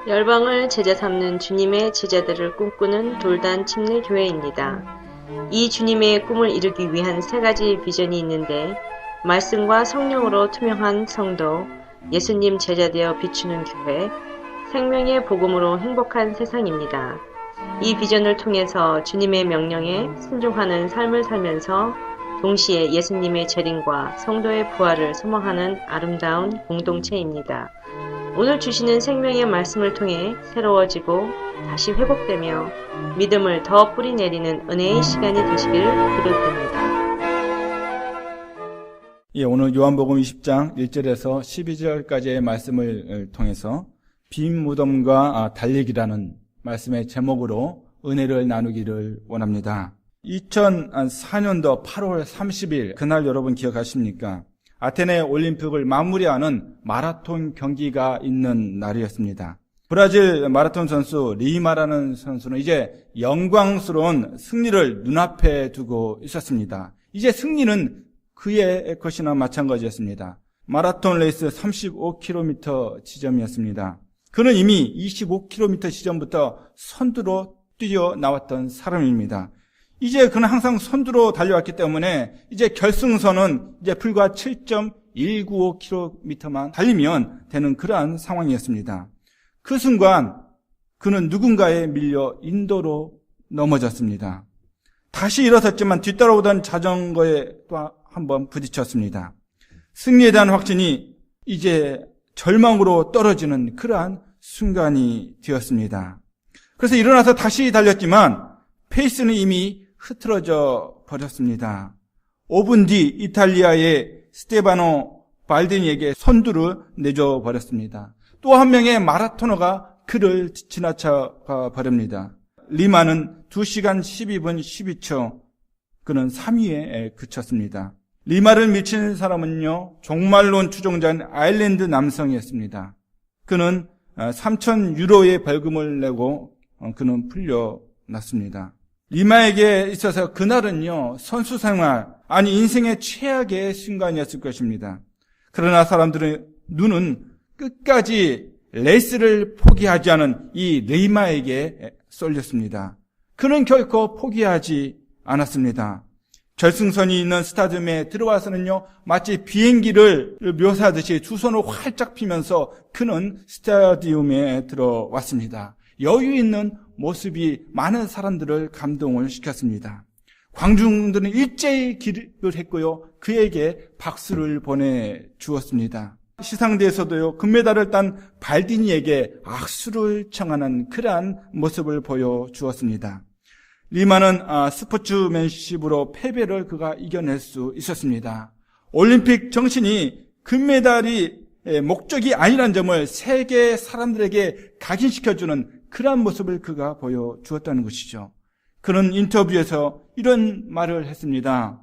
열방을 제자 삼는 주님의 제자들을 꿈꾸는 돌단 침례교회입니다. 이 주님의 꿈을 이루기 위한 세 가지 비전이 있는데, 말씀과 성령으로 투명한 성도, 예수님 제자되어 비추는 교회, 생명의 복음으로 행복한 세상입니다. 이 비전을 통해서 주님의 명령에 순종하는 삶을 살면서 동시에 예수님의 재림과 성도의 부활을 소망하는 아름다운 공동체입니다. 오늘 주시는 생명의 말씀을 통해 새로워지고 다시 회복되며 믿음을 더 뿌리내리는 은혜의 시간이 되시길 기도드립니다. 오늘 요한복음 20장 1절에서 12절까지의 말씀을 통해서 빈 무덤과 달리기라는 말씀의 제목으로 은혜를 나누기를 원합니다. 2004년도 8월 30일 그날 여러분 기억하십니까? 아테네 올림픽을 마무리하는 마라톤 경기가 있는 날이었습니다. 브라질 마라톤 선수 리마라는 선수는 이제 영광스러운 승리를 눈앞에 두고 있었습니다. 이제 승리는 그의 것이나 마찬가지였습니다. 마라톤 레이스 35km 지점이었습니다. 그는 이미 25km 지점부터 선두로 뛰어나왔던 사람입니다. 이제 그는 항상 선두로 달려왔기 때문에 이제 결승선은 이제 불과 7.195km만 달리면 되는 그러한 상황이었습니다. 그 순간 그는 누군가에 밀려 인도로 넘어졌습니다. 다시 일어섰지만 뒤따라오던 자전거에 또 한번 부딪혔습니다. 승리에 대한 확신이 이제 절망으로 떨어지는 그러한 순간이 되었습니다. 그래서 일어나서 다시 달렸지만 페이스는 이미 흐트러져 버렸습니다. 5분 뒤 이탈리아의 스테바노 발디니에게 선두를 내줘 버렸습니다. 또 한 명의 마라토너가 그를 지나쳐 버립니다. 리마는 2시간 12분 12초, 그는 3위에 그쳤습니다. 리마를 밀친 사람은요, 종말론 추종자인 아일랜드 남성이었습니다. 그는 3,000유로의 벌금을 내고 그는 풀려났습니다. 리마에게 있어서 그날은요, 선수 생활, 아니 인생의 최악의 순간이었을 것입니다. 그러나 사람들의 눈은 끝까지 레이스를 포기하지 않은 이 리마에게 쏠렸습니다. 그는 결코 포기하지 않았습니다. 결승선이 있는 스타디움에 들어와서는요, 마치 비행기를 묘사하듯이 두 손을 활짝 피면서 그는 스타디움에 들어왔습니다. 여유 있는 모습이 많은 사람들을 감동을 시켰습니다. 광중들은 일제히 기립을 했고요, 그에게 박수를 보내주었습니다. 시상대에서도요, 금메달을 딴 발디니에게 악수를 청하는 그러한 모습을 보여주었습니다. 리마는 스포츠맨십으로 패배를 그가 이겨낼 수 있었습니다. 올림픽 정신이 금메달이 목적이 아니라는 점을 세계 사람들에게 각인시켜주는 그러한 모습을 그가 보여주었다는 것이죠. 그는 인터뷰에서 이런 말을 했습니다.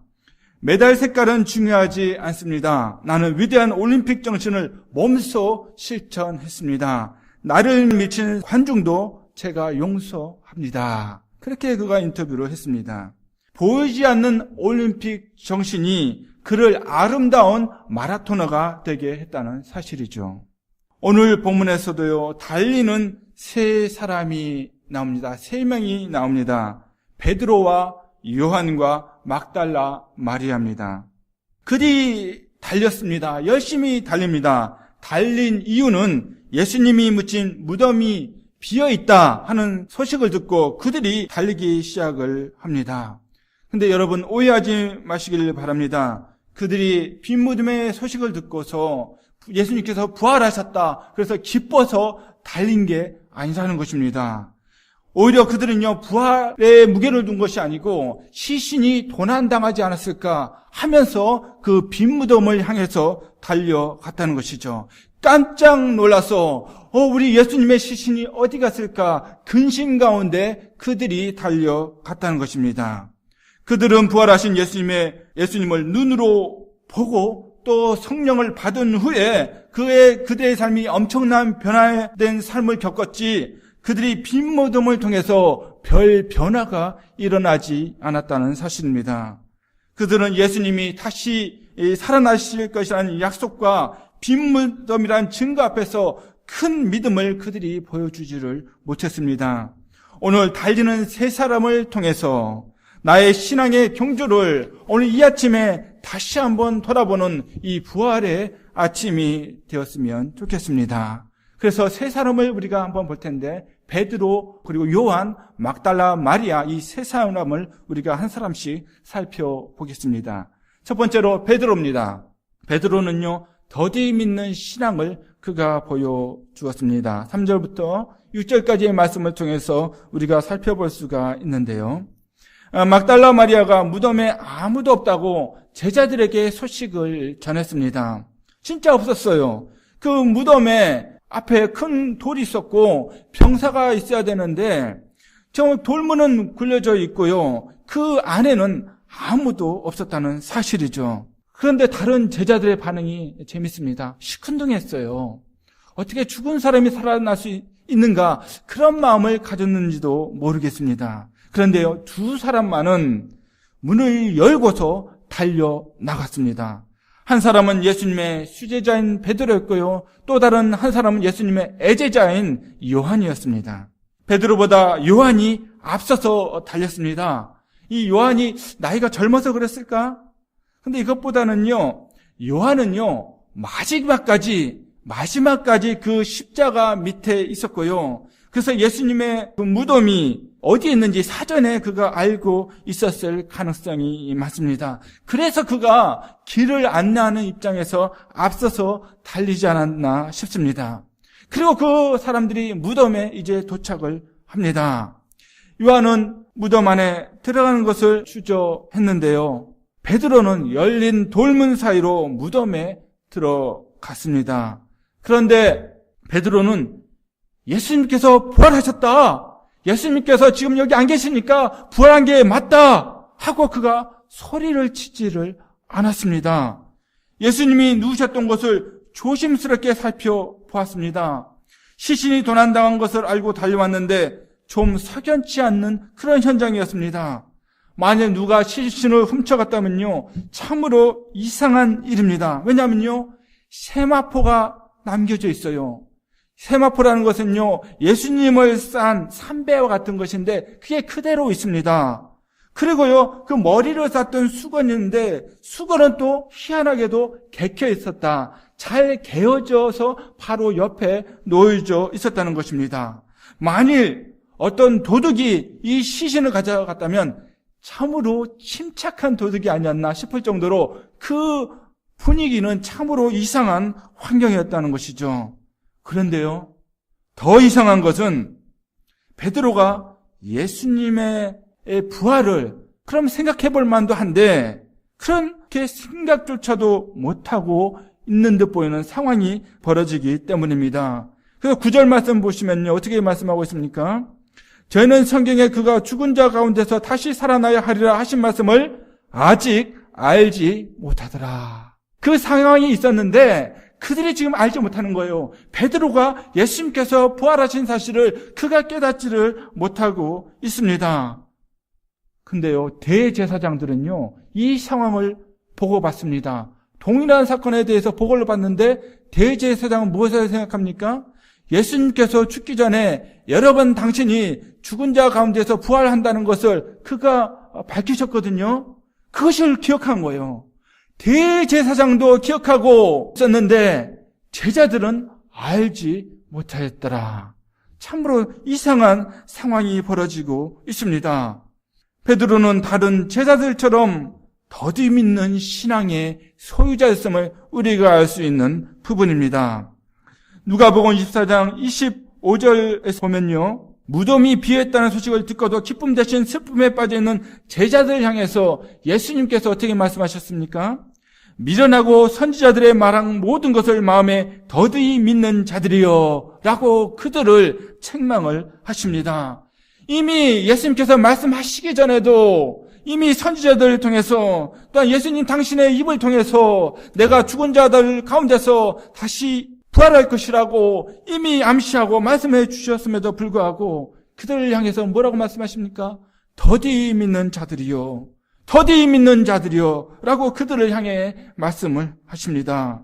메달 색깔은 중요하지 않습니다. 나는 위대한 올림픽 정신을 몸소 실천했습니다. 나를 미친 관중도 제가 용서합니다. 그렇게 그가 인터뷰를 했습니다. 보이지 않는 올림픽 정신이 그를 아름다운 마라토너가 되게 했다는 사실이죠. 오늘 본문에서도요, 달리는 세 사람이 나옵니다. 세 명이 나옵니다. 베드로와 요한과 막달라 마리아입니다. 그들이 달렸습니다. 열심히 달립니다. 달린 이유는 예수님이 묻힌 무덤이 비어있다 하는 소식을 듣고 그들이 달리기 시작을 합니다. 근데 여러분 오해하지 마시길 바랍니다. 그들이 빈 무덤의 소식을 듣고서 예수님께서 부활하셨다, 그래서 기뻐서 달린 게 아니라는 것입니다. 오히려 그들은요, 부활에 무게를 둔 것이 아니고 시신이 도난당하지 않았을까 하면서 그 빈 무덤을 향해서 달려갔다는 것이죠. 깜짝 놀라서 우리 예수님의 시신이 어디 갔을까 근심 가운데 그들이 달려갔다는 것입니다. 그들은 부활하신 예수님을 눈으로 보고 또 성령을 받은 후에 그들의 삶이 엄청난 변화된 삶을 겪었지, 그들이 빈 무덤을 통해서 별 변화가 일어나지 않았다는 사실입니다. 그들은 예수님이 다시 살아나실 것이라는 약속과 빈 무덤이라는 증거 앞에서 큰 믿음을 그들이 보여주지를 못했습니다. 오늘 달리는 세 사람을 통해서 나의 신앙의 경주를 오늘 이 아침에 다시 한번 돌아보는 이 부활의 아침이 되었으면 좋겠습니다. 그래서 세 사람을 우리가 한번 볼 텐데 베드로 그리고 요한, 막달라 마리아 이 세 사람을 우리가 한 사람씩 살펴보겠습니다. 첫 번째로 베드로입니다. 베드로는요 더디 믿는 신앙을 그가 보여주었습니다. 3절부터 6절까지의 말씀을 통해서 우리가 살펴볼 수가 있는데요. 막달라 마리아가 무덤에 아무도 없다고 제자들에게 소식을 전했습니다. 진짜 없었어요. 그 무덤에 앞에 큰 돌이 있었고 병사가 있어야 되는데 정말 돌문은 굴려져 있고요. 그 안에는 아무도 없었다는 사실이죠. 그런데 다른 제자들의 반응이 재밌습니다. 시큰둥했어요. 어떻게 죽은 사람이 살아날 수 있는가 그런 마음을 가졌는지도 모르겠습니다. 그런데요, 두 사람만은 문을 열고서 달려나갔습니다. 한 사람은 예수님의 수제자인 베드로였고요. 또 다른 한 사람은 예수님의 애제자인 요한이었습니다. 베드로보다 요한이 앞서서 달렸습니다. 이 요한이 나이가 젊어서 그랬을까? 근데 이것보다는요, 요한은요, 마지막까지 그 십자가 밑에 있었고요. 그래서 예수님의 그 무덤이 어디에 있는지 사전에 그가 알고 있었을 가능성이 많습니다. 그래서 그가 길을 안내하는 입장에서 앞서서 달리지 않았나 싶습니다. 그리고 그 사람들이 무덤에 이제 도착을 합니다. 요한은 무덤 안에 들어가는 것을 주저했는데요. 베드로는 열린 돌문 사이로 무덤에 들어갔습니다. 그런데 베드로는 예수님께서 부활하셨다. 예수님께서 지금 여기 안 계시니까 부활한 게 맞다 하고 그가 소리를 치지를 않았습니다. 예수님이 누우셨던 것을 조심스럽게 살펴보았습니다. 시신이 도난당한 것을 알고 달려왔는데 좀 석연치 않는 그런 현장이었습니다. 만약 누가 시신을 훔쳐갔다면요, 참으로 이상한 일입니다. 왜냐하면요, 세마포가 남겨져 있어요. 세마포라는 것은요, 예수님을 싼 삼배와 같은 것인데 그게 그대로 있습니다. 그리고요, 그 머리를 쌌던 수건인데 수건은 또 희한하게도 개켜 있었다. 잘 개어져서 바로 옆에 놓여져 있었다는 것입니다. 만일 어떤 도둑이 이 시신을 가져갔다면 참으로 침착한 도둑이 아니었나 싶을 정도로 그 분위기는 참으로 이상한 환경이었다는 것이죠. 그런데요, 더 이상한 것은 베드로가 예수님의 부활을 그럼 생각해 볼 만도 한데 그렇게 생각조차도 못하고 있는 듯 보이는 상황이 벌어지기 때문입니다. 그래서 9절 말씀 보시면요, 어떻게 말씀하고 있습니까? 저희는 성경에 그가 죽은 자 가운데서 다시 살아나야 하리라 하신 말씀을 아직 알지 못하더라. 그 상황이 있었는데 그들이 지금 알지 못하는 거예요. 베드로가 예수님께서 부활하신 사실을 그가 깨닫지를 못하고 있습니다. 근데요, 대제사장들은요, 이 상황을 보고받습니다. 동일한 사건에 대해서 보고를 받는데 대제사장은 무엇을 생각합니까? 예수님께서 죽기 전에 여러 번 당신이 죽은 자 가운데서 부활한다는 것을 그가 밝히셨거든요. 그것을 기억한 거예요. 대제사장도 기억하고 있었는데 제자들은 알지 못하였더라. 참으로 이상한 상황이 벌어지고 있습니다. 베드로는 다른 제자들처럼 더디 믿는 신앙의 소유자였음을 우리가 알 수 있는 부분입니다. 누가복음 24장 25절에서 보면요, 무덤이 비었다는 소식을 듣고도 기쁨 대신 슬픔에 빠져있는 제자들 향해서 예수님께서 어떻게 말씀하셨습니까? 미련하고 선지자들의 말한 모든 것을 마음에 더디 믿는 자들이여 라고 그들을 책망을 하십니다. 이미 예수님께서 말씀하시기 전에도 이미 선지자들을 통해서 또한 예수님 당신의 입을 통해서 내가 죽은 자들 가운데서 다시 부활할 것이라고 이미 암시하고 말씀해 주셨음에도 불구하고 그들을 향해서 뭐라고 말씀하십니까? 더디 믿는 자들이요, 더디 믿는 자들이요 라고 그들을 향해 말씀을 하십니다.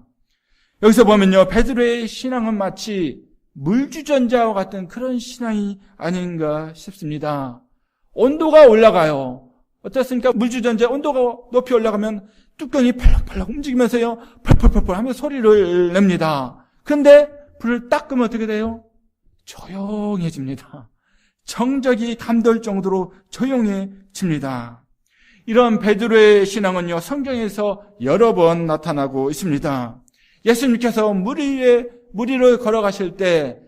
여기서 보면요, 베드로의 신앙은 마치 물주전자와 같은 그런 신앙이 아닌가 싶습니다. 온도가 올라가요. 어떻습니까? 물주전자 온도가 높이 올라가면 뚜껑이 팔락팔락 움직이면서요, 펄펄펄펄 하면서 소리를 냅니다. 그런데 불을 딱 끄면 어떻게 돼요? 조용해집니다. 정적이 감돌 정도로 조용해집니다. 이런 베드로의 신앙은요, 성경에서 여러 번 나타나고 있습니다. 예수님께서 물 위를 걸어가실 때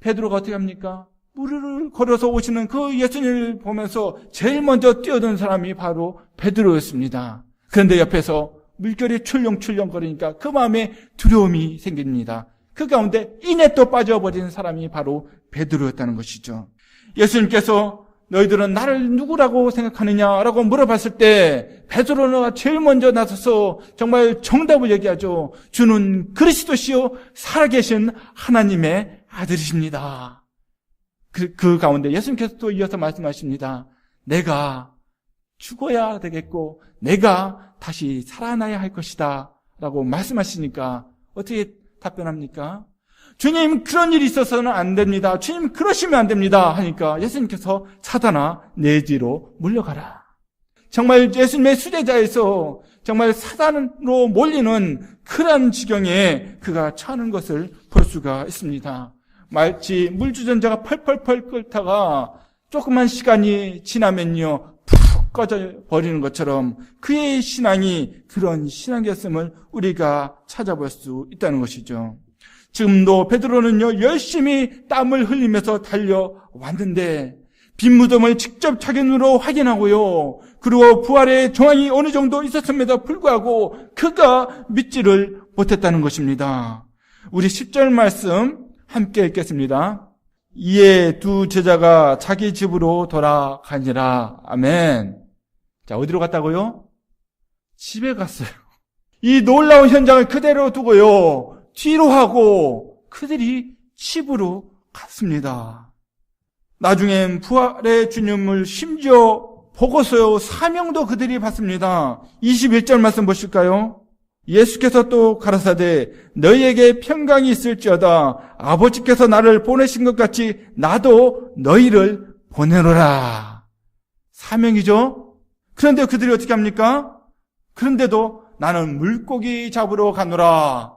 베드로가 어떻게 합니까? 물 위를 걸어서 오시는 그 예수님을 보면서 제일 먼저 뛰어든 사람이 바로 베드로였습니다. 그런데 옆에서 물결이 출렁출렁 거리니까 그 마음에 두려움이 생깁니다. 그 가운데 이내 또 빠져버린 사람이 바로 베드로였다는 것이죠. 예수님께서 너희들은 나를 누구라고 생각하느냐라고 물어봤을 때 베드로가 제일 먼저 나서서 정말 정답을 얘기하죠. 주는 그리스도시요 살아계신 하나님의 아들이십니다. 그 가운데 예수님께서 또 이어서 말씀하십니다. 내가 죽어야 되겠고 내가 다시 살아나야 할 것이다 라고 말씀하시니까 어떻게 답변합니까? 주님, 그런 일이 있어서는 안 됩니다. 주님, 그러시면 안 됩니다. 하니까 예수님께서 사단아, 내 뒤로 물러가라. 정말 예수님의 수제자에서 정말 사단으로 몰리는 그런 지경에 그가 처하는 것을 볼 수가 있습니다. 마치 물주전자가 펄펄펄 끓다가 조그만 시간이 지나면요, 푹 꺼져 버리는 것처럼 그의 신앙이 그런 신앙이었음을 우리가 찾아볼 수 있다는 것이죠. 지금도 베드로는요, 열심히 땀을 흘리면서 달려왔는데 빈 무덤을 직접 자기 눈으로 확인하고요, 그리고 부활의 정황이 어느 정도 있었음에도 불구하고 그가 믿지를 못했다는 것입니다. 우리 10절 말씀 함께 읽겠습니다. 이에 두 제자가 자기 집으로 돌아가니라. 아멘. 자, 어디로 갔다고요? 집에 갔어요. 이 놀라운 현장을 그대로 두고요, 뒤로 하고 그들이 집으로 갔습니다. 나중엔 부활의 주님을 심지어 보고서요, 사명도 그들이 받습니다. 21절 말씀 보실까요? 예수께서 또 가라사대 너희에게 평강이 있을지어다. 아버지께서 나를 보내신 것 같이 나도 너희를 보내노라. 사명이죠. 그런데 그들이 어떻게 합니까? 그런데도 나는 물고기 잡으러 가노라.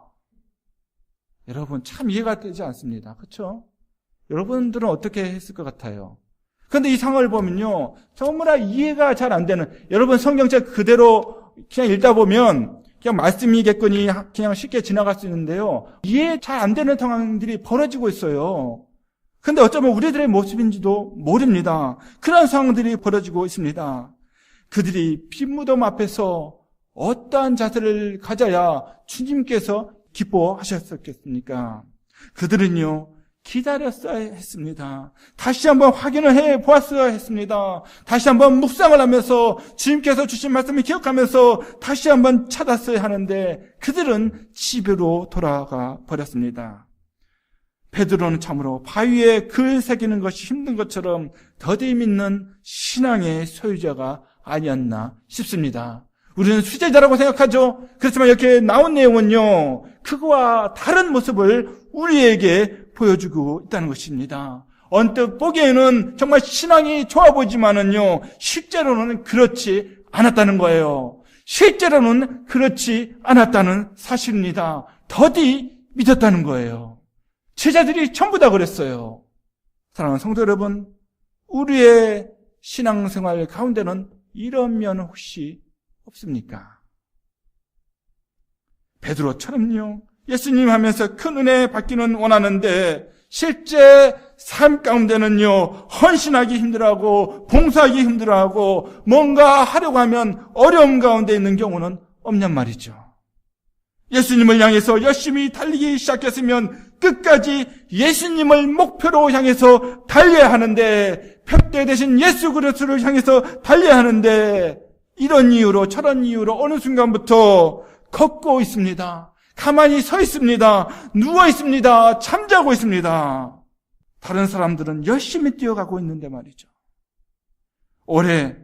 여러분, 참 이해가 되지 않습니다. 그렇죠? 여러분들은 어떻게 했을 것 같아요? 그런데 이 상황을 보면요, 정말 이해가 잘 안 되는, 여러분 성경책 그대로 그냥 읽다 보면 그냥 말씀이겠거니 그냥 쉽게 지나갈 수 있는데요, 이해 잘 안 되는 상황들이 벌어지고 있어요. 그런데 어쩌면 우리들의 모습인지도 모릅니다. 그런 상황들이 벌어지고 있습니다. 그들이 빈무덤 앞에서 어떠한 자세를 가져야 주님께서 기뻐하셨겠습니까? 그들은요, 기다렸어야 했습니다. 다시 한번 확인을 해 보았어야 했습니다. 다시 한번 묵상을 하면서 주님께서 주신 말씀을 기억하면서 다시 한번 찾았어야 하는데 그들은 집으로 돌아가 버렸습니다. 베드로는 참으로 바위에 글 새기는 것이 힘든 것처럼 더디 믿는 신앙의 소유자가 아니었나 싶습니다. 우리는 수제자라고 생각하죠. 그렇지만 이렇게 나온 내용은요, 그거와 다른 모습을 우리에게 보여주고 있다는 것입니다. 언뜻 보기에는 정말 신앙이 좋아 보이지만은요, 실제로는 그렇지 않았다는 거예요. 실제로는 그렇지 않았다는 사실입니다. 더디 믿었다는 거예요. 제자들이 전부 다 그랬어요. 사랑하는 성도 여러분, 우리의 신앙생활 가운데는 이런 면 혹시 없습니까? 베드로처럼요, 예수님 하면서 큰 은혜 받기는 원하는데 실제 삶 가운데는요, 헌신하기 힘들어하고 봉사하기 힘들어하고 뭔가 하려고 하면 어려움 가운데 있는 경우는 없냔 말이죠. 예수님을 향해서 열심히 달리기 시작했으면 끝까지 예수님을 목표로 향해서 달려야 하는데, 푯대 대신 예수 그리스도를 향해서 달려야 하는데 이런 이유로 저런 이유로 어느 순간부터 걷고 있습니다. 가만히 서 있습니다. 누워 있습니다. 잠자고 있습니다. 다른 사람들은 열심히 뛰어가고 있는데 말이죠. 올해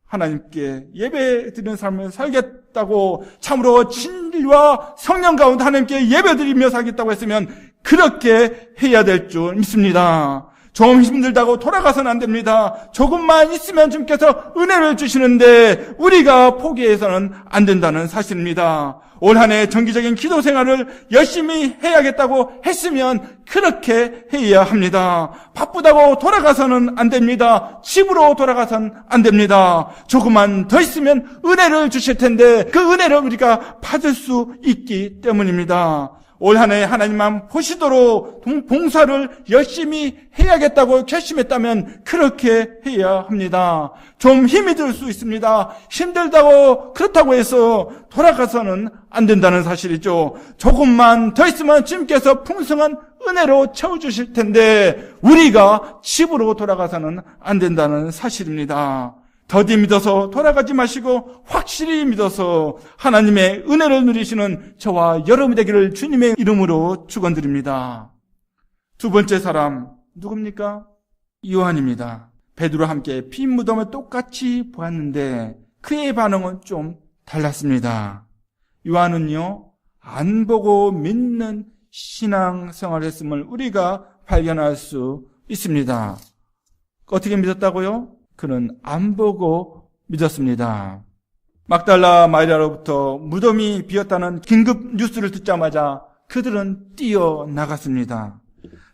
하나님께 예배드리는 삶을 살겠다고, 참으로 진리와 성령 가운데 하나님께 예배드리며 살겠다고 했으면 그렇게 해야 될 줄 믿습니다. 좀 힘들다고 돌아가서는 안 됩니다. 조금만 있으면 주님께서 은혜를 주시는데 우리가 포기해서는 안 된다는 사실입니다. 올 한 해 정기적인 기도 생활을 열심히 해야겠다고 했으면 그렇게 해야 합니다. 바쁘다고 돌아가서는 안 됩니다. 집으로 돌아가서는 안 됩니다. 조금만 더 있으면 은혜를 주실 텐데 그 은혜를 우리가 받을 수 있기 때문입니다. 올 한 해 하나님만 보시도록 봉사를 열심히 해야겠다고 결심했다면 그렇게 해야 합니다. 좀 힘이 들 수 있습니다. 힘들다고 그렇다고 해서 돌아가서는 안 된다는 사실이죠. 조금만 더 있으면 주님께서 풍성한 은혜로 채워주실 텐데 우리가 집으로 돌아가서는 안 된다는 사실입니다. 더디 믿어서 돌아가지 마시고 확실히 믿어서 하나님의 은혜를 누리시는 저와 여러분이 되기를 주님의 이름으로 축원드립니다. 두 번째 사람 누굽니까? 요한입니다. 베드로와 함께 빈 무덤을 똑같이 보았는데 그의 반응은 좀 달랐습니다. 요한은요, 안 보고 믿는 신앙생활을 했음을 우리가 발견할 수 있습니다. 어떻게 믿었다고요? 그는 안 보고 믿었습니다. 막달라 마리아로부터 무덤이 비었다는 긴급 뉴스를 듣자마자 그들은 뛰어나갔습니다.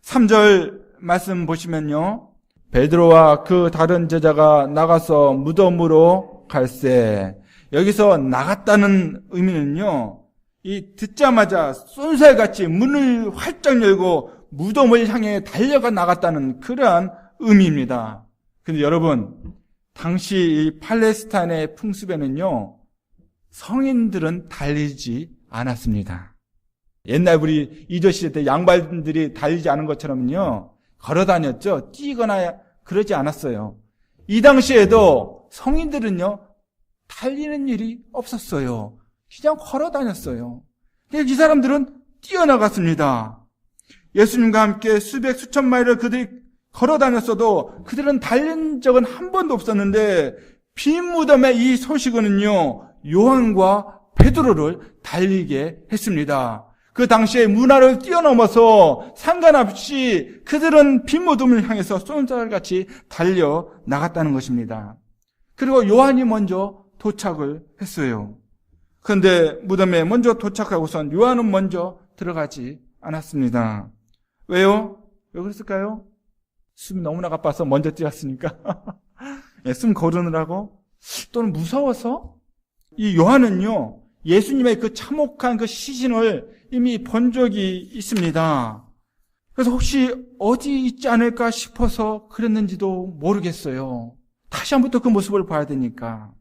3절 말씀 보시면요, 베드로와 그 다른 제자가 나가서 무덤으로 갈새. 여기서 나갔다는 의미는요, 이 듣자마자 쏜살같이 문을 활짝 열고 무덤을 향해 달려가 나갔다는 그러한 의미입니다. 근데 여러분, 당시 이 팔레스타인의 풍습에는요, 성인들은 달리지 않았습니다. 옛날 우리 이조시대 때 양반들이 달리지 않은 것처럼요, 걸어 다녔죠. 뛰거나 그러지 않았어요. 이 당시에도 성인들은요, 달리는 일이 없었어요. 그냥 걸어 다녔어요. 이 사람들은 뛰어나갔습니다. 예수님과 함께 수백 수천 마일을 그들이 걸어 다녔어도 그들은 달린 적은 한 번도 없었는데 빈 무덤의 이 소식은요, 요한과 베드로를 달리게 했습니다. 그 당시의 문화를 뛰어넘어서 상관없이 그들은 빈 무덤을 향해서 쏜살같이 달려 나갔다는 것입니다. 그리고 요한이 먼저 도착을 했어요. 그런데 무덤에 먼저 도착하고선 요한은 먼저 들어가지 않았습니다. 왜요? 왜 그랬을까요? 숨이 너무나 가빠서 먼저 뛰었으니까. 숨 고르느라고? 또는 무서워서? 이 요한은요, 예수님의 그 참혹한 그 시신을 이미 본 적이 있습니다. 그래서 혹시 어디 있지 않을까 싶어서 그랬는지도 모르겠어요. 다시 한번 또 그 모습을 봐야 되니까.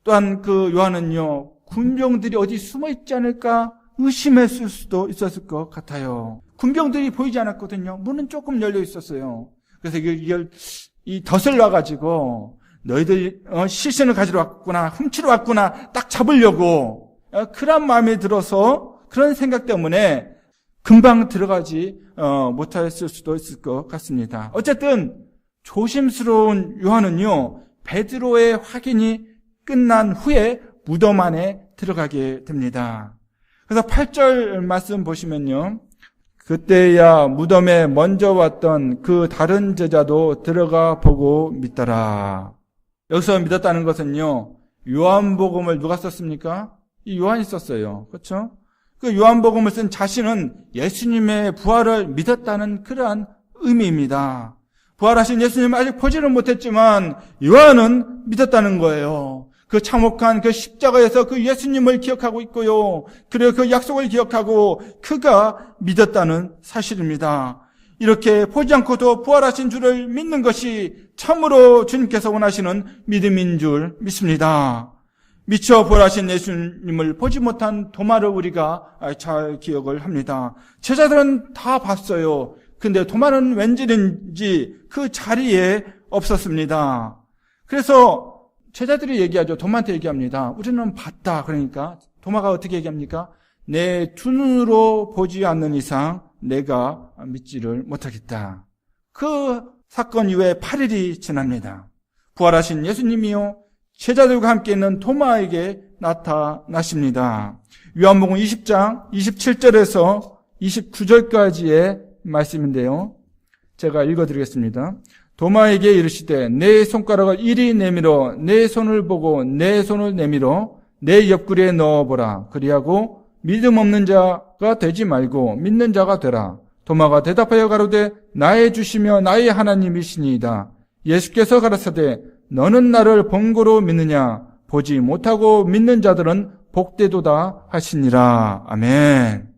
또한 그 요한은요, 군병들이 어디 숨어 있지 않을까 의심했을 수도 있었을 것 같아요. 군병들이 보이지 않았거든요. 문은 조금 열려 있었어요. 그래서 이걸 이 덫을 놔가지고 너희들 시신을 가지러 왔구나, 훔치러 왔구나, 딱 잡으려고 그런 마음이 들어서 그런 생각 때문에 금방 들어가지 못했을 수도 있을 것 같습니다. 어쨌든 조심스러운 요한은요, 베드로의 확인이 끝난 후에 무덤 안에 들어가게 됩니다. 그래서 8절 말씀 보시면요, 그때야 무덤에 먼저 왔던 그 다른 제자도 들어가 보고 믿더라. 여기서 믿었다는 것은요, 요한복음을 누가 썼습니까? 이 요한이 썼어요. 그렇죠? 그 요한복음을 쓴 자신은 예수님의 부활을 믿었다는 그러한 의미입니다. 부활하신 예수님을 아직 보지는 못했지만 요한은 믿었다는 거예요. 그 참혹한 그 십자가에서 그 예수님을 기억하고 있고요. 그리고 그 약속을 기억하고 그가 믿었다는 사실입니다. 이렇게 보지 않고도 부활하신 주를 믿는 것이 참으로 주님께서 원하시는 믿음인 줄 믿습니다. 미처 부활하신 예수님을 보지 못한 도마를 우리가 잘 기억을 합니다. 제자들은 다 봤어요. 근데 도마는 왠지는지 그 자리에 없었습니다. 그래서 제자들이 얘기하죠. 도마한테 얘기합니다. 우리는 봤다. 그러니까 도마가 어떻게 얘기합니까? 내 두 눈으로 보지 않는 이상 내가 믿지를 못하겠다. 그 사건 이후에 8일이 지납니다. 부활하신 예수님이요, 제자들과 함께 있는 토마에게 나타나십니다. 요한복음 20장 27절에서 29절까지의 말씀인데요. 제가 읽어드리겠습니다. 도마에게 이르시되 내 손가락을 이리 내밀어 내 손을 보고 내 손을 내밀어 내 옆구리에 넣어보라. 그리하고 믿음 없는 자가 되지 말고 믿는 자가 되라. 도마가 대답하여 가로되 나의 주시며 나의 하나님이시니이다. 예수께서 가라사대 너는 나를 본고로 믿느냐? 보지 못하고 믿는 자들은 복되도다 하시니라. 아멘.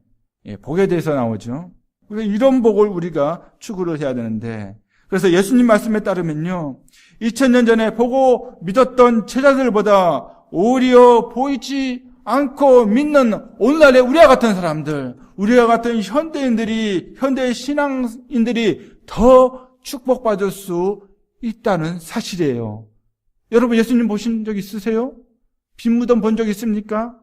복에 대해서 나오죠. 이런 복을 우리가 추구를 해야 되는데, 그래서 예수님 말씀에 따르면요, 2000년 전에 보고 믿었던 제자들보다 오히려 보이지 않고 믿는 오늘날의 우리와 같은 사람들, 우리와 같은 현대 신앙인들이 더 축복받을 수 있다는 사실이에요. 여러분 예수님 보신 적 있으세요? 빈 무덤 본 적 있습니까?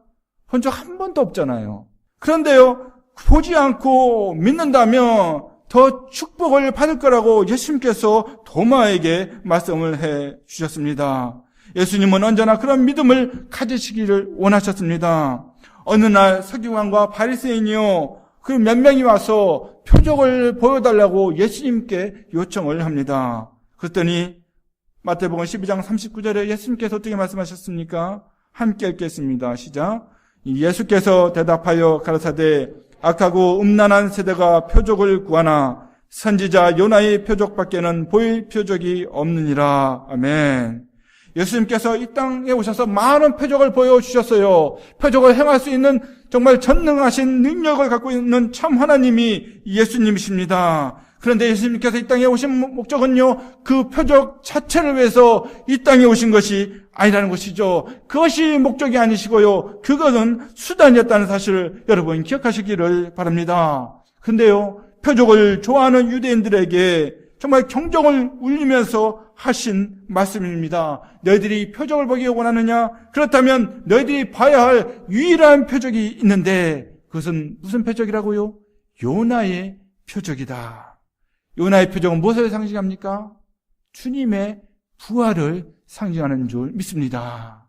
본 적 한 번도 없잖아요. 그런데요, 보지 않고 믿는다면 더 축복을 받을 거라고 예수님께서 도마에게 말씀을 해 주셨습니다. 예수님은 언제나 그런 믿음을 가지시기를 원하셨습니다. 어느 날 서기관과 바리새인이요, 그 몇 명이 와서 표적을 보여달라고 예수님께 요청을 합니다. 그랬더니 마태복음 12장 39절에 예수님께서 어떻게 말씀하셨습니까? 함께 읽겠습니다. 시작. 예수께서 대답하여 가라사대 악하고 음란한 세대가 표적을 구하나 선지자 요나의 표적밖에는 보일 표적이 없느니라. 아멘. 예수님께서 이 땅에 오셔서 많은 표적을 보여주셨어요. 표적을 행할 수 있는 정말 전능하신 능력을 갖고 있는 참 하나님이 예수님이십니다. 그런데 예수님께서 이 땅에 오신 목적은요, 그 표적 자체를 위해서 이 땅에 오신 것이 아니라는 것이죠. 그것이 목적이 아니시고요, 그것은 수단이었다는 사실을 여러분 기억하시기를 바랍니다. 근데요, 표적을 좋아하는 유대인들에게 정말 경종을 울리면서 하신 말씀입니다. 너희들이 표적을 보기 원하느냐? 그렇다면 너희들이 봐야 할 유일한 표적이 있는데 그것은 무슨 표적이라고요? 요나의 표적이다. 요나의 표적은 무엇을 상징합니까? 주님의 부활을 상징하는 줄 믿습니다.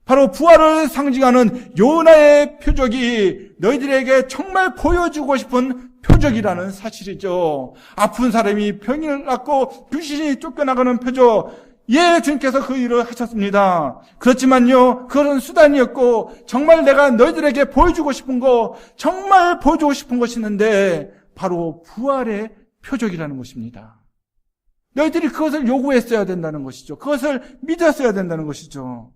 바로 부활을 상징하는 요나의 표적이 너희들에게 정말 보여주고 싶은 표적이라는 사실이죠. 아픈 사람이 병을 낫고 귀신이 쫓겨나가는 표적, 주님께서 그 일을 하셨습니다. 그렇지만요, 그런 수단이었고 정말 내가 너희들에게 보여주고 싶은 거, 정말 보여주고 싶은 것이 있는데 바로 부활의 표적이라는 것입니다. 너희들이 그것을 요구했어야 된다는 것이죠. 그것을 믿었어야 된다는 것이죠.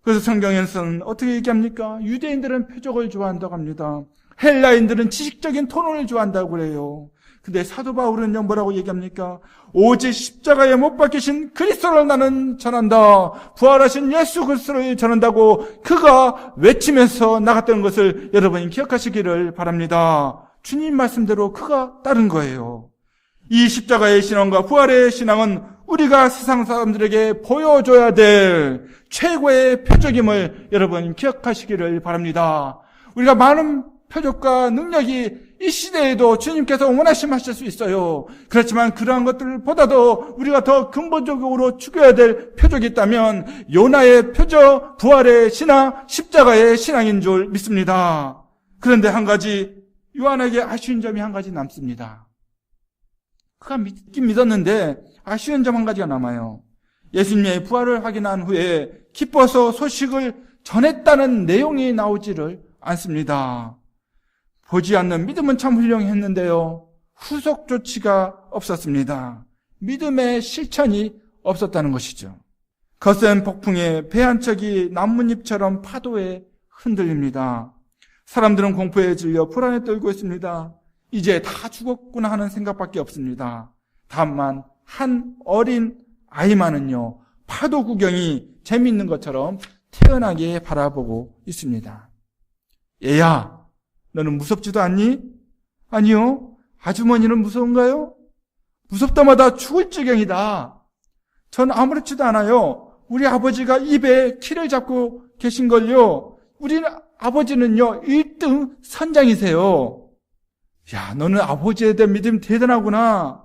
그래서 성경에서는 어떻게 얘기합니까? 유대인들은 표적을 좋아한다고 합니다. 헬라인들은 지식적인 토론을 좋아한다고 그래요. 근데 사도 바울은요, 뭐라고 얘기합니까? 오직 십자가에 못 박히신 그리스도를 나는 전한다. 부활하신 예수 그리스도를 전한다고 그가 외치면서 나갔던 것을 여러분이 기억하시기를 바랍니다. 주님 말씀대로 그가 따른 거예요. 이 십자가의 신앙과 부활의 신앙은 우리가 세상 사람들에게 보여줘야 될 최고의 표적임을 여러분 기억하시기를 바랍니다. 우리가 많은 표적과 능력이 이 시대에도 주님께서 원하시면 하실 수 있어요. 그렇지만 그러한 것들보다도 우리가 더 근본적으로 추구해야 될 표적이 있다면 요나의 표적, 부활의 신앙, 십자가의 신앙인 줄 믿습니다. 그런데 한 가지, 요한에게 아쉬운 점이 한 가지 남습니다. 그가 믿긴 믿었는데 아쉬운 점 한 가지가 남아요. 예수님의 부활을 확인한 후에 기뻐서 소식을 전했다는 내용이 나오지를 않습니다. 보지 않는 믿음은 참 훌륭했는데요, 후속 조치가 없었습니다. 믿음의 실천이 없었다는 것이죠. 거센 폭풍에 배 한 척이 나뭇잎처럼 파도에 흔들립니다. 사람들은 공포에 질려 불안에 떨고 있습니다. 이제 다 죽었구나 하는 생각밖에 없습니다. 다만 한 어린 아이만은요, 파도 구경이 재미있는 것처럼 태연하게 바라보고 있습니다. 얘야, 너는 무섭지도 않니? 아니요. 아주머니는 무서운가요? 무섭다마다 죽을 지경이다. 전 아무렇지도 않아요. 우리 아버지가 입에 키를 잡고 계신걸요. 우리 아버지는요, 1등 선장이세요. 야, 너는 아버지에 대한 믿음이 대단하구나.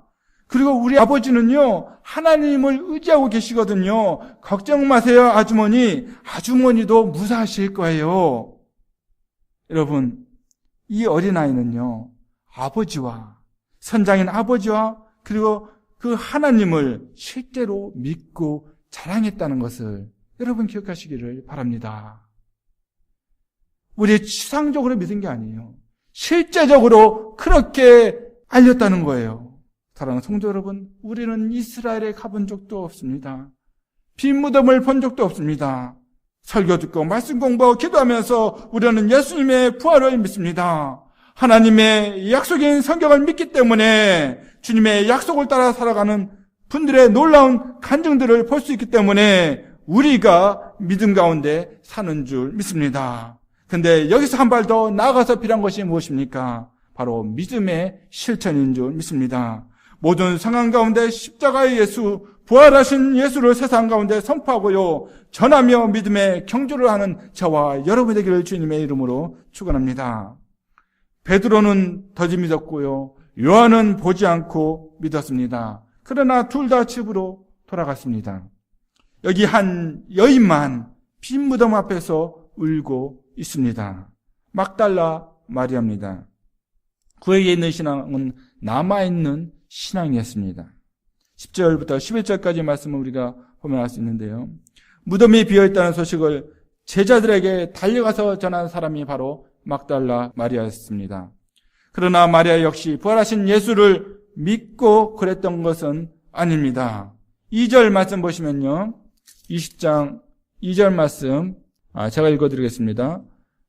그리고 우리 아버지는요, 하나님을 의지하고 계시거든요. 걱정 마세요, 아주머니. 아주머니도 무사하실 거예요. 여러분, 이 어린아이는요, 아버지와, 선장인 아버지와, 그리고 그 하나님을 실제로 믿고 자랑했다는 것을 여러분 기억하시기를 바랍니다. 우리 추상적으로 믿은 게 아니에요. 실제적으로 그렇게 알렸다는 거예요. 사랑하는 성도 여러분, 우리는 이스라엘에 가본 적도 없습니다. 빈 무덤을 본 적도 없습니다. 설교 듣고 말씀 공부하고 기도하면서 우리는 예수님의 부활을 믿습니다. 하나님의 약속인 성경을 믿기 때문에 주님의 약속을 따라 살아가는 분들의 놀라운 간증들을 볼 수 있기 때문에 우리가 믿음 가운데 사는 줄 믿습니다. 근데 여기서 한 발 더 나아가서 필요한 것이 무엇입니까? 바로 믿음의 실천인 줄 믿습니다. 모든 상황 가운데 십자가의 예수, 부활하신 예수를 세상 가운데 선포하고요, 전하며 믿음의 경주를 하는 저와 여러분 되기를 주님의 이름으로 축원합니다. 베드로는 더디 믿었고요, 요한은 보지 않고 믿었습니다. 그러나 둘 다 집으로 돌아갔습니다. 여기 한 여인만 빈 무덤 앞에서 울고 있습니다. 막달라 마리아입니다. 그에게 있는 신앙은 남아있는 신앙이었습니다. 10절부터 11절까지 말씀을 우리가 보면 알 수 있는데요. 무덤이 비어있다는 소식을 제자들에게 달려가서 전한 사람이 바로 막달라 마리아였습니다. 그러나 마리아 역시 부활하신 예수를 믿고 그랬던 것은 아닙니다. 2절 말씀 보시면요, 20장 2절 말씀 제가 읽어드리겠습니다.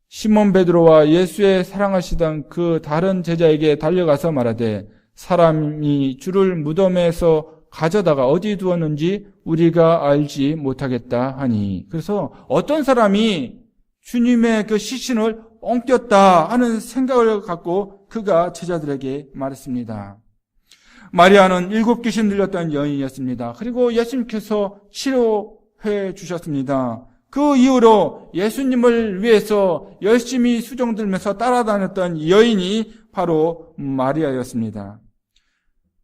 시몬 베드로와 예수의 사랑하시던 그 다른 제자에게 달려가서 말하되 사람이 주를 무덤에서 가져다가 어디 두었는지 우리가 알지 못하겠다 하니, 그래서 어떤 사람이 주님의 그 시신을 엉켰다 하는 생각을 갖고 그가 제자들에게 말했습니다. 마리아는 7 귀신 들렸던 여인이었습니다. 그리고 예수님께서 치료해 주셨습니다. 그 이후로 예수님을 위해서 열심히 수종 들면서 따라다녔던 여인이 바로 마리아였습니다.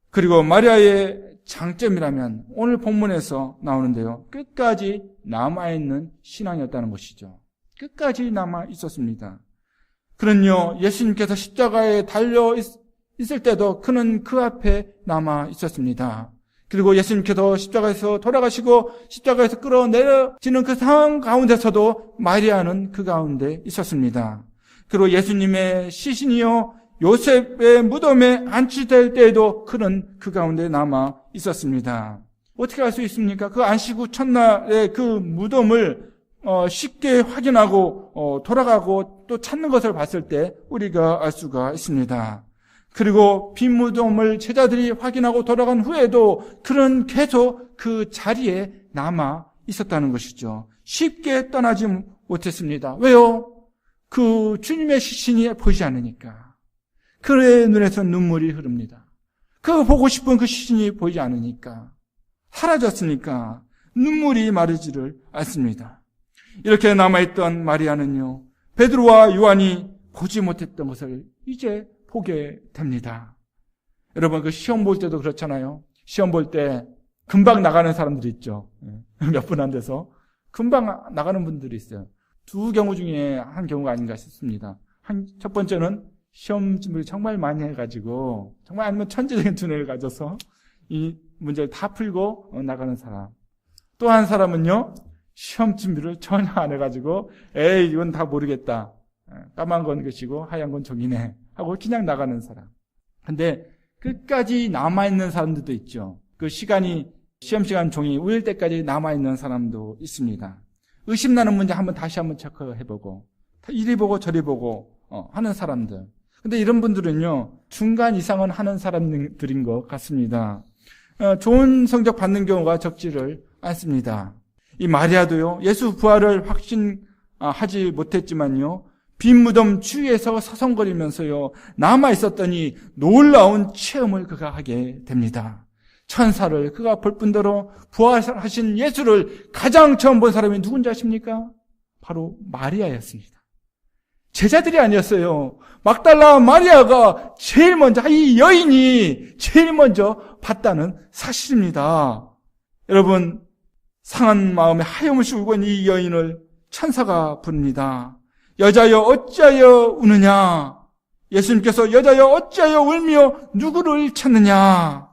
그리고 마리아의 장점이라면 오늘 본문에서 나오는데요, 끝까지 남아있는 신앙이었다는 것이죠. 끝까지 남아 있었습니다. 그는요, 예수님께서 십자가에 달려 있을 때도 그는 그 앞에 남아 있었습니다. 그리고 예수님께서 십자가에서 돌아가시고 십자가에서 끌어내려지는 그 상황 가운데서도 마리아는 그 가운데 있었습니다. 그리고 예수님의 시신이요 요셉의 무덤에 안치될 때에도 그는 그 가운데 남아 있었습니다. 어떻게 알 수 있습니까? 그 안식 후 첫날에 그 무덤을 쉽게 확인하고 돌아가고 또 찾는 것을 봤을 때 우리가 알 수가 있습니다. 그리고 빈 무덤을 제자들이 확인하고 돌아간 후에도 그는 계속 그 자리에 남아 있었다는 것이죠. 쉽게 떠나지 못했습니다. 왜요? 그 주님의 시신이 보이지 않으니까. 그의 눈에서 눈물이 흐릅니다. 그 보고 싶은 그 시신이 보이지 않으니까, 사라졌으니까 눈물이 마르지를 않습니다. 이렇게 남아있던 마리아는요, 베드로와 요한이 보지 못했던 것을 이제 보게 됩니다. 여러분, 그 시험 볼 때도 그렇잖아요. 시험 볼 때 금방 나가는 사람들이 있죠. 몇 분 안 돼서 금방 나가는 분들이 있어요. 두 경우 중에 한 경우가 아닌가 싶습니다. 첫 번째는 시험 준비를 정말 많이 해가지고, 정말 아니면 천재적인 두뇌를 가져서 이 문제를 다 풀고 나가는 사람. 또 한 사람은요, 시험 준비를 전혀 안 해가지고, 에이, 이건 다 모르겠다. 까만 건 것이고 하얀 건 종이네 하고 그냥 나가는 사람. 근데 끝까지 남아있는 사람들도 있죠. 그 시간이, 시험 시간 종이 울릴 때까지 남아있는 사람도 있습니다. 의심나는 문제 다시 한번 체크해보고, 이리 보고 저리 보고 하는 사람들. 근데 이런 분들은요, 중간 이상은 하는 사람들인 것 같습니다. 좋은 성적 받는 경우가 적지를 않습니다. 이 마리아도요, 예수 부활을 확신하지 못했지만요, 빈 무덤 주위에서 서성거리면서요, 남아있었더니 놀라운 체험을 그가 하게 됩니다. 천사를 그가 볼 뿐더러 부활하신 예수를 가장 처음 본 사람이 누군지 아십니까? 바로 마리아였습니다. 제자들이 아니었어요. 막달라 마리아가 제일 먼저, 이 여인이 제일 먼저 봤다는 사실입니다. 여러분, 상한 마음에 하염없이 울고 있는 이 여인을 천사가 부릅니다. 여자여 어찌하여 우느냐? 예수님께서 여자여 어찌하여 울며 누구를 찾느냐?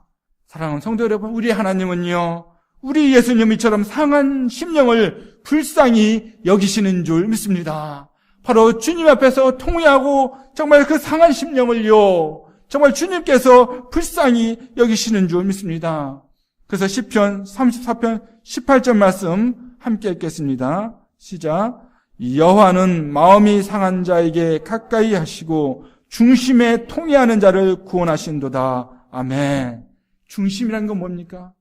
사랑하는 성도 여러분, 우리 하나님은요, 우리 예수님이처럼 상한 심령을 불쌍히 여기시는 줄 믿습니다. 바로 주님 앞에서 통회하고 정말 그 상한 심령을요, 정말 주님께서 불쌍히 여기시는 줄 믿습니다. 그래서 시편 34편 18절 말씀 함께 읽겠습니다. 시작. 여호와는 마음이 상한 자에게 가까이 하시고 중심에 통회하는 자를 구원하신도다. 아멘. 중심이라는 건 뭡니까?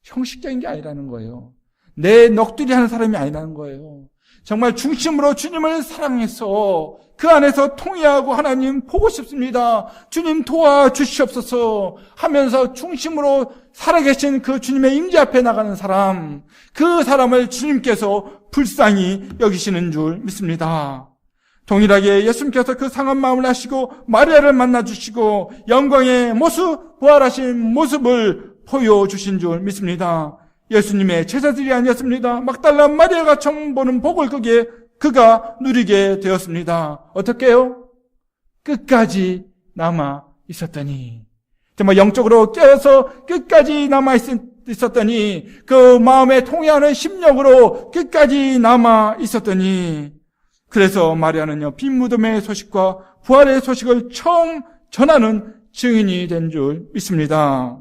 형식적인 게 아니라는 거예요. 내 넋두리 하는 사람이 아니라는 거예요. 정말 중심으로 주님을 사랑해서 그 안에서 통회하고 하나님 보고 싶습니다. 주님 도와주시옵소서 하면서 중심으로 살아계신 그 주님의 임재 앞에 나가는 사람, 그 사람을 주님께서 불쌍히 여기시는 줄 믿습니다. 동일하게 예수님께서 그 상한 마음을 하시고 마리아를 만나주시고 영광의 모습, 부활하신 모습을 보여주신 줄 믿습니다. 예수님의 제자들이 아니었습니다. 막달라 마리아가 처음 보는 복을 그가 누리게 되었습니다. 어떻게 해요? 끝까지 남아 있었더니, 정말 영적으로 깨어서 끝까지 남아 있었더니, 그 마음에 통해하는 심령으로 끝까지 남아 있었더니, 그래서 마리아는요, 빈 무덤의 소식과 부활의 소식을 처음 전하는 증인이 된 줄 믿습니다.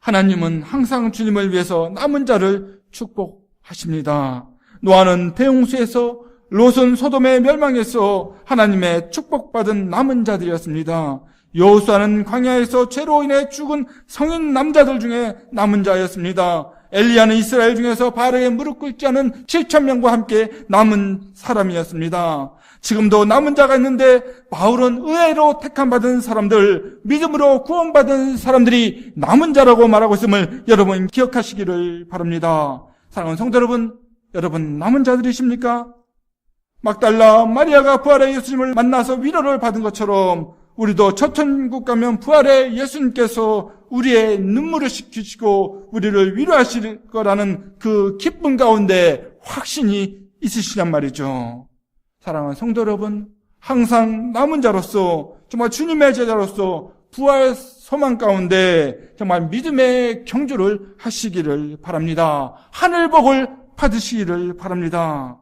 하나님은 항상 주님을 위해서 남은 자를 축복하십니다. 노아는 대홍수에서, 롯은 소돔의 멸망에서 하나님의 축복받은 남은 자들이었습니다. 여호수아는 광야에서 죄로 인해 죽은 성인 남자들 중에 남은 자였습니다. 엘리야는 이스라엘 중에서 바알에게 무릎 꿇지 않은 7,000명과 함께 남은 사람이었습니다. 지금도 남은 자가 있는데, 바울은 의외로 택함받은 사람들, 믿음으로 구원받은 사람들이 남은 자라고 말하고 있음을 여러분 기억하시기를 바랍니다. 사랑하는 성도 여러분 남은 자들이십니까? 막달라 마리아가 부활의 예수님을 만나서 위로를 받은 것처럼 우리도 첫 천국 가면 부활의 예수님께서 우리의 눈물을 씻기시고 우리를 위로하실 거라는 그 기쁨 가운데 확신이 있으시란 말이죠. 사랑하는 성도 여러분, 항상 남은 자로서, 정말 주님의 제자로서 부활 소망 가운데 정말 믿음의 경주를 하시기를 바랍니다. 하늘복을 받으시기를 바랍니다.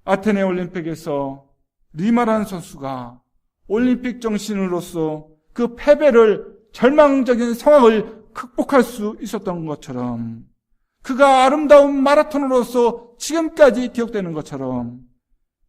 아테네 올림픽에서 리마라는 선수가 올림픽 정신으로서 그 패배를, 절망적인 상황을 극복할 수 있었던 것처럼, 그가 아름다운 마라톤으로서 지금까지 기억되는 것처럼,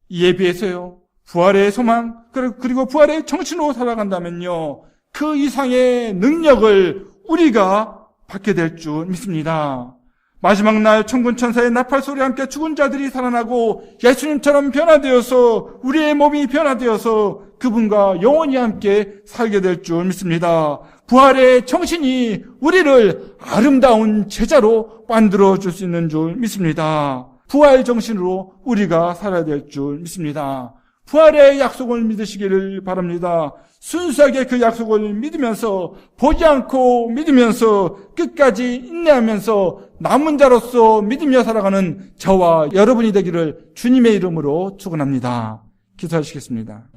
이에 비해서요, 부활의 소망, 그리고 부활의 정신으로 살아간다면요, 그 이상의 능력을 우리가 받게 될 줄 믿습니다. 마지막 날 천군 천사의 나팔 소리와 함께 죽은 자들이 살아나고 예수님처럼 변화되어서, 우리의 몸이 변화되어서 그분과 영원히 함께 살게 될 줄 믿습니다. 부활의 정신이 우리를 아름다운 제자로 만들어줄 수 있는 줄 믿습니다. 부활 정신으로 우리가 살아야 될 줄 믿습니다. 부활의 약속을 믿으시기를 바랍니다. 순수하게 그 약속을 믿으면서, 보지 않고 믿으면서, 끝까지 인내하면서 남은 자로서 믿으며 살아가는 저와 여러분이 되기를 주님의 이름으로 축원합니다. 기도하시겠습니다.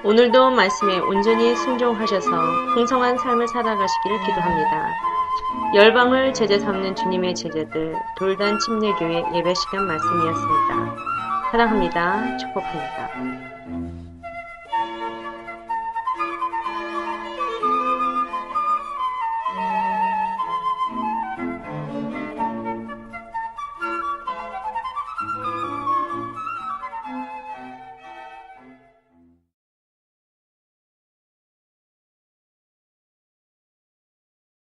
오늘도 말씀에 온전히 순종하셔서 풍성한 삶을 살아가시기를 기도합니다. 열방을 제자 삼는 주님의 제자들 돌단 침례교회 예배 시간 말씀이었습니다. 사랑합니다. 축복합니다.